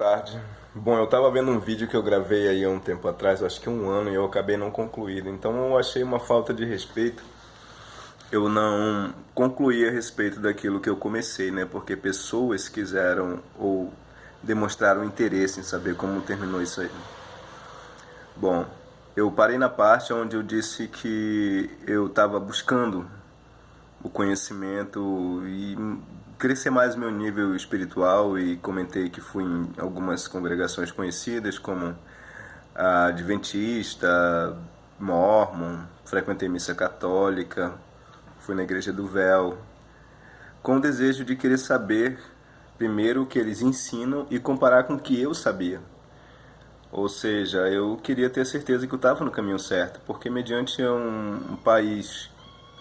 Tarde. Bom, eu tava vendo um vídeo que eu gravei aí há um tempo atrás, acho que um ano, e eu acabei não concluindo. Então eu achei uma falta de respeito eu não concluí a respeito daquilo que eu comecei, né? Porque pessoas quiseram ou demonstraram interesse em saber como terminou isso aí. Bom, eu parei na parte onde eu disse que eu estava buscando o conhecimento e crescer mais meu nível espiritual, e comentei que fui em algumas congregações conhecidas como a Adventista, Mormon, frequentei missa católica, fui na Igreja do Véu, com o desejo de querer saber primeiro o que eles ensinam e comparar com o que eu sabia. Ou seja, eu queria ter certeza que eu estava no caminho certo, porque mediante um país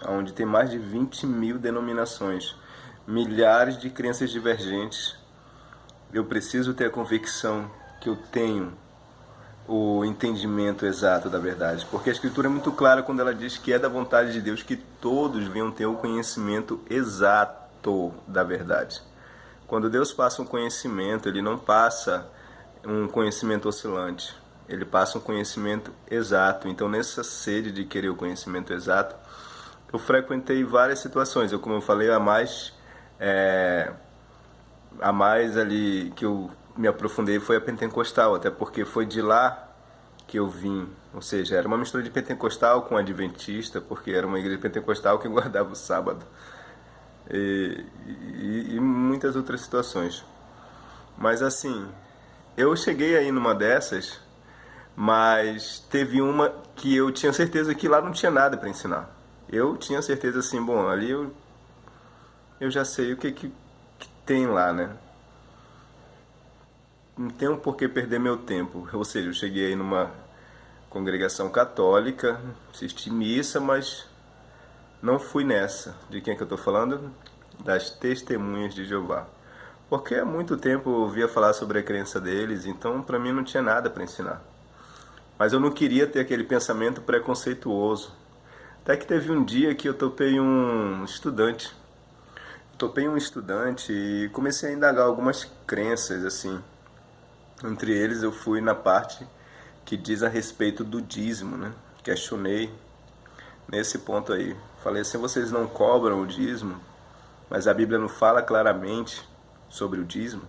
onde tem mais de 20 mil denominações, milhares de crenças divergentes, eu preciso ter a convicção que eu tenho o entendimento exato da verdade. Porque a Escritura é muito clara quando ela diz que é da vontade de Deus que todos venham ter o conhecimento exato da verdade. Quando Deus passa um conhecimento, Ele não passa um conhecimento oscilante. Ele passa um conhecimento exato. Então, nessa sede de querer o conhecimento exato, eu frequentei várias situações. Como eu falei, a mais ali que eu me aprofundei foi a pentecostal, até porque foi de lá que eu vim. Ou seja, era uma mistura de pentecostal com adventista, porque era uma igreja pentecostal que guardava o sábado. E muitas outras situações. Mas assim, eu cheguei aí numa dessas, mas teve uma que eu tinha certeza que lá não tinha nada para ensinar. Eu tinha certeza assim, bom, ali eu já sei o que tem lá, né? Não tenho por que perder meu tempo. Ou seja, eu cheguei aí numa congregação católica, assisti missa, mas não fui nessa. De quem é que eu estou falando? Das Testemunhas de Jeová. Porque há muito tempo eu ouvia falar sobre a crença deles, então para mim não tinha nada para ensinar. Mas eu não queria ter aquele pensamento preconceituoso. Até que teve um dia que eu topei um estudante. Topei um estudante e comecei a indagar algumas crenças, assim. Entre eles eu fui na parte que diz a respeito do dízimo, né? Questionei nesse ponto aí. Falei assim, vocês não cobram o dízimo, mas a Bíblia não fala claramente sobre o dízimo.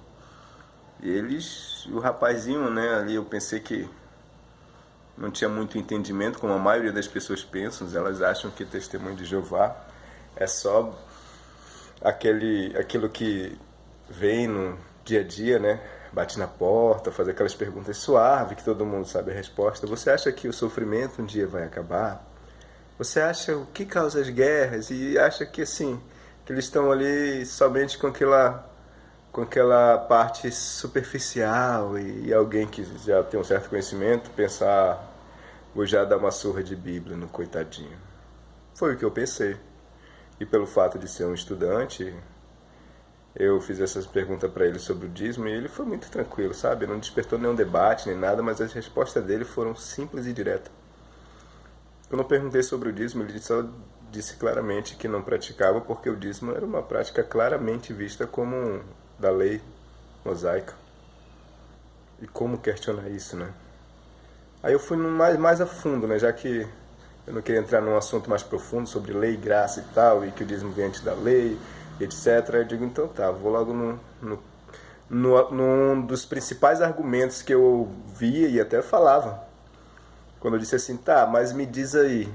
E eles, o rapazinho, né, ali eu pensei que não tinha muito entendimento, como a maioria das pessoas pensam. Elas acham que testemunho de Jeová é só aquilo que vem no dia a dia, né? Bate na porta, faz aquelas perguntas suaves que todo mundo sabe a resposta. Você acha que o sofrimento um dia vai acabar? Você acha o que causa as guerras? E acha que assim, que eles estão ali somente com aquela parte superficial, e alguém que já tem um certo conhecimento pensar, vou já dar uma surra de Bíblia no coitadinho. Foi o que eu pensei. E pelo fato de ser um estudante, eu fiz essas perguntas para ele sobre o dízimo e ele foi muito tranquilo, sabe? Não despertou nenhum debate nem nada, mas as respostas dele foram simples e diretas. Eu não perguntei sobre o dízimo, ele só disse claramente que não praticava, porque o dízimo era uma prática claramente vista como da lei mosaica. E como questionar isso, né? Aí eu fui mais a fundo, né? Já que eu não queria entrar num assunto mais profundo sobre lei, graça e tal, e que o dízimo vem antes da lei, etc. Eu digo, então tá, vou logo num dos principais argumentos que eu via e até falava. Quando eu disse assim, tá, mas me diz aí,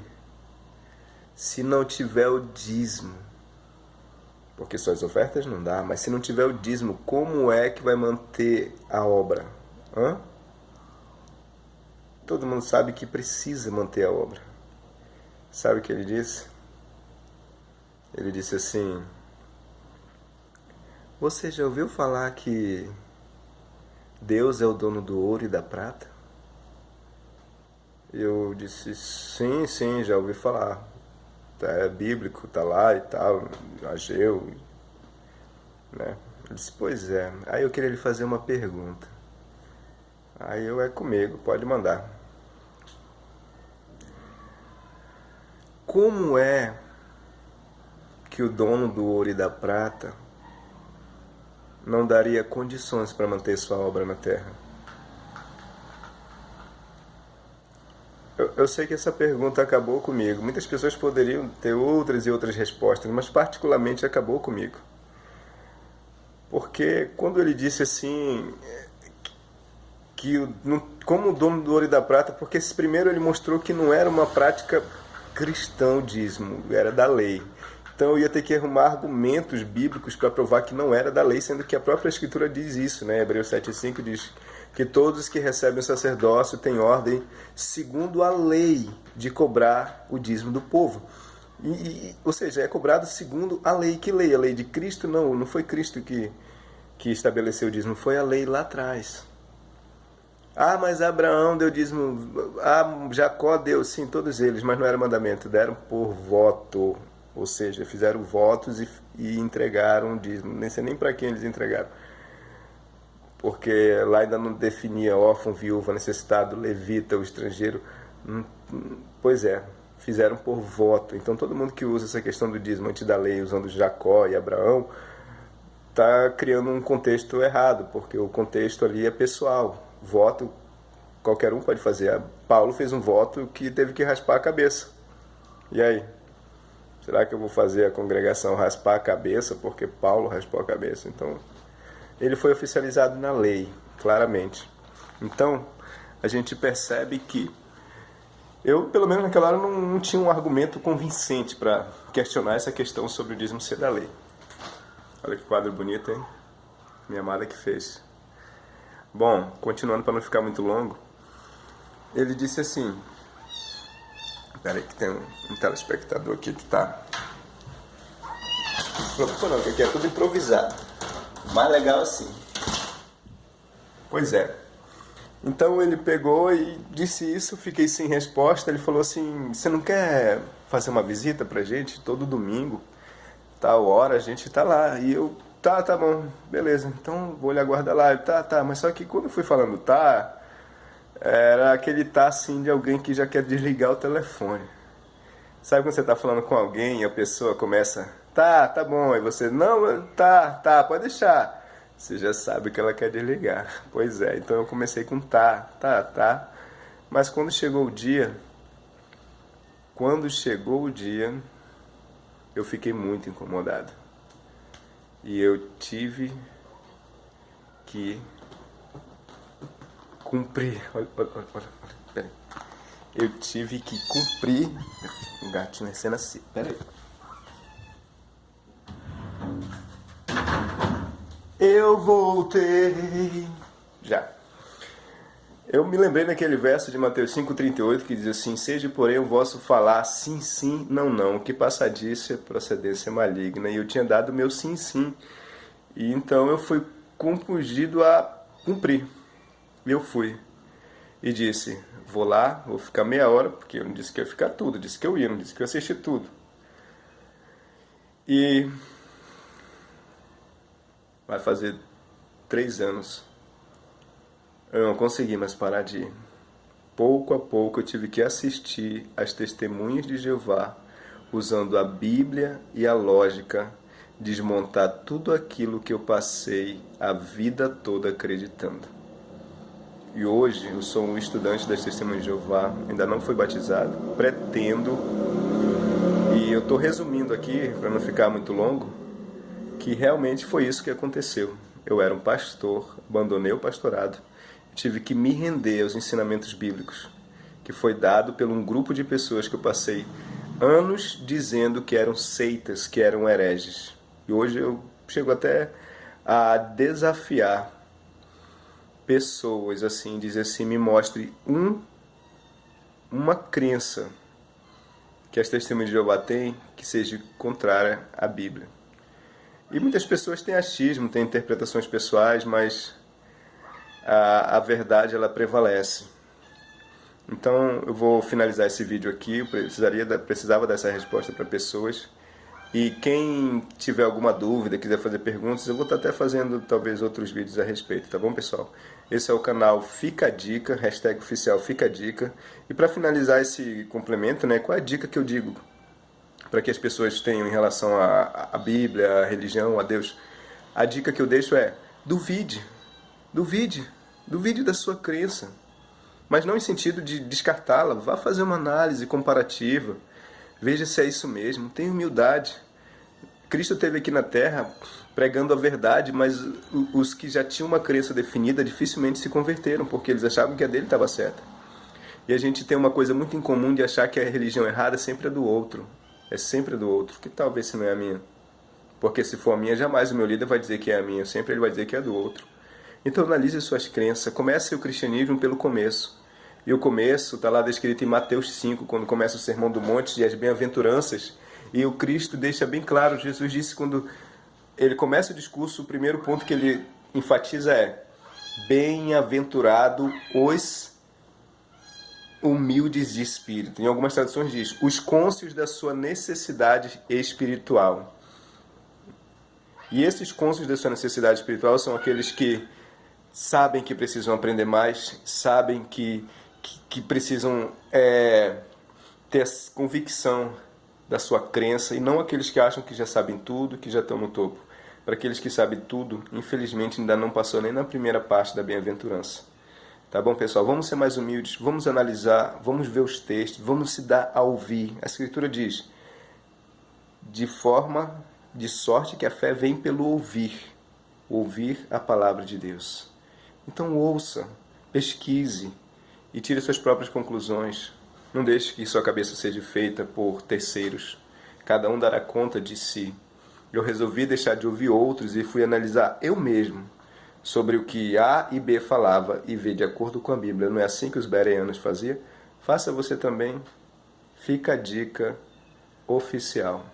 se não tiver o dízimo, porque só as ofertas não dá, mas se não tiver o dízimo, como é que vai manter a obra? Hã? Todo mundo sabe que precisa manter a obra. Sabe o que ele disse? Ele disse assim, você já ouviu falar que Deus é o dono do ouro e da prata? Eu disse, sim, já ouvi falar. É bíblico, tá lá e tal, Ageu, né? Eu disse, pois é. Aí eu queria lhe fazer uma pergunta. Aí eu, é comigo, pode mandar. Como é que o dono do ouro e da prata não daria condições para manter sua obra na terra? Eu sei que essa pergunta acabou comigo. Muitas pessoas poderiam ter outras e outras respostas, mas particularmente acabou comigo. Porque quando ele disse assim, que como o dono do ouro e da prata, porque esse primeiro ele mostrou que não era uma prática cristã o dízimo, era da lei. Então eu ia ter que arrumar argumentos bíblicos para provar que não era da lei, sendo que a própria Escritura diz isso, né? Hebreus 7,5 diz que todos que recebem o sacerdócio têm ordem, segundo a lei, de cobrar o dízimo do povo. Ou seja, é cobrado segundo a lei. Que lei? A lei de Cristo? Não foi Cristo que estabeleceu o dízimo, foi a lei lá atrás. Ah, mas Abraão deu dízimo, Jacó deu, sim, todos eles, mas não era mandamento, deram por voto. Ou seja, fizeram votos e entregaram o dízimo. Nem sei nem para quem eles entregaram. Porque lá ainda não definia órfão, viúva, necessitado, levita, o estrangeiro. Pois é, fizeram por voto. Então todo mundo que usa essa questão do dízimo antes da lei, usando Jacó e Abraão, está criando um contexto errado, porque o contexto ali é pessoal. Voto, qualquer um pode fazer. Paulo fez um voto que teve que raspar a cabeça. E aí? Será que eu vou fazer a congregação raspar a cabeça porque Paulo raspou a cabeça? Então, ele foi oficializado na lei, claramente. Então, a gente percebe que eu, pelo menos naquela hora, não tinha um argumento convincente para questionar essa questão sobre o dízimo ser da lei. Olha que quadro bonito, hein? Minha amada que fez. Bom, continuando para não ficar muito longo, ele disse assim... Espera aí que tem um telespectador aqui que tá... Não preocupa não, que aqui é tudo improvisado. O mais legal assim. Pois é. Então ele pegou e disse isso, fiquei sem resposta. Ele falou assim, você não quer fazer uma visita pra gente todo domingo? Tal hora a gente tá lá. E eu, tá bom, beleza. Então vou lhe aguardar lá. Tá, mas só que quando eu fui falando era aquele assim de alguém que já quer desligar o telefone. Sabe quando você tá falando com alguém e a pessoa começa, tá bom, e você, não, tá, pode deixar. Você já sabe que ela quer desligar. Pois é, então eu comecei com tá. Mas quando chegou o dia, eu fiquei muito incomodado. E eu tive que cumprir. Olha, peraí. Eu tive que cumprir. Um gatinho nascendo assim. Peraí. Eu voltei. Já. Eu me lembrei daquele verso de Mateus 5,38 que diz assim: seja, porém, o vosso falar sim, sim, não, não, que passadice é procedência maligna. E eu tinha dado meu sim, sim. E então eu fui compungido a cumprir. Eu fui. E disse, vou lá, vou ficar meia hora, porque eu não disse que ia ficar tudo, disse que eu ia, não disse que eu ia assistir tudo. E vai fazer 3 anos. Eu não consegui mais parar de ir. Pouco a pouco eu tive que assistir às testemunhas de Jeová, usando a Bíblia e a lógica, desmontar tudo aquilo que eu passei a vida toda acreditando. E hoje eu sou um estudante das Testemunhas de Jeová, ainda não fui batizado, pretendo, e eu estou resumindo aqui, para não ficar muito longo, que realmente foi isso que aconteceu. Eu era um pastor, abandonei o pastorado, tive que me render aos ensinamentos bíblicos, que foi dado por um grupo de pessoas que eu passei anos dizendo que eram seitas, que eram hereges. E hoje eu chego até a desafiar pessoas, assim, dizer assim, me mostre uma crença que as Testemunhas de Jeová têm que seja contrária à Bíblia. E muitas pessoas têm achismo, têm interpretações pessoais, mas a verdade ela prevalece. Então eu vou finalizar esse vídeo aqui, eu precisava dessa resposta para pessoas. E quem tiver alguma dúvida, quiser fazer perguntas, eu vou estar até fazendo talvez outros vídeos a respeito, tá bom, pessoal? Esse é o canal Fica a Dica, hashtag oficial Fica a Dica. E para finalizar esse complemento, né, qual é a dica que eu digo para que as pessoas tenham em relação à Bíblia, à religião, a Deus? A dica que eu deixo é: duvide, duvide, duvide da sua crença. Mas não em sentido de descartá-la. Vá fazer uma análise comparativa. Veja se é isso mesmo. Tenha humildade. Cristo esteve aqui na Terra pregando a verdade, mas os que já tinham uma crença definida dificilmente se converteram, porque eles achavam que a dele estava certa. E a gente tem uma coisa muito em comum de achar que a religião errada sempre é do outro. É sempre do outro. Que talvez se não é a minha. Porque se for a minha, jamais o meu líder vai dizer que é a minha. Sempre ele vai dizer que é do outro. Então analise suas crenças. Comece o cristianismo pelo começo. E o começo está lá descrito em Mateus 5, quando começa o Sermão do Monte e as bem-aventuranças. E o Cristo deixa bem claro, Jesus disse quando ele começa o discurso, o primeiro ponto que ele enfatiza é: bem-aventurado os humildes de espírito. Em algumas traduções diz: os cônscios da sua necessidade espiritual. E esses cônscios da sua necessidade espiritual são aqueles que sabem que precisam aprender mais, sabem que precisam ter a convicção da sua crença, e não aqueles que acham que já sabem tudo, que já estão no topo. Para aqueles que sabem tudo, infelizmente ainda não passou nem na primeira parte da bem-aventurança. Tá bom, pessoal? Vamos ser mais humildes, vamos analisar, vamos ver os textos, vamos se dar a ouvir. A Escritura diz: de sorte que a fé vem pelo ouvir a palavra de Deus. Então ouça, pesquise e tire suas próprias conclusões. Não deixe que sua cabeça seja feita por terceiros. Cada um dará conta de si. Eu resolvi deixar de ouvir outros e fui analisar eu mesmo sobre o que A e B falava e ver de acordo com a Bíblia. Não é assim que os bereanos faziam? Faça você também. Fica a dica oficial.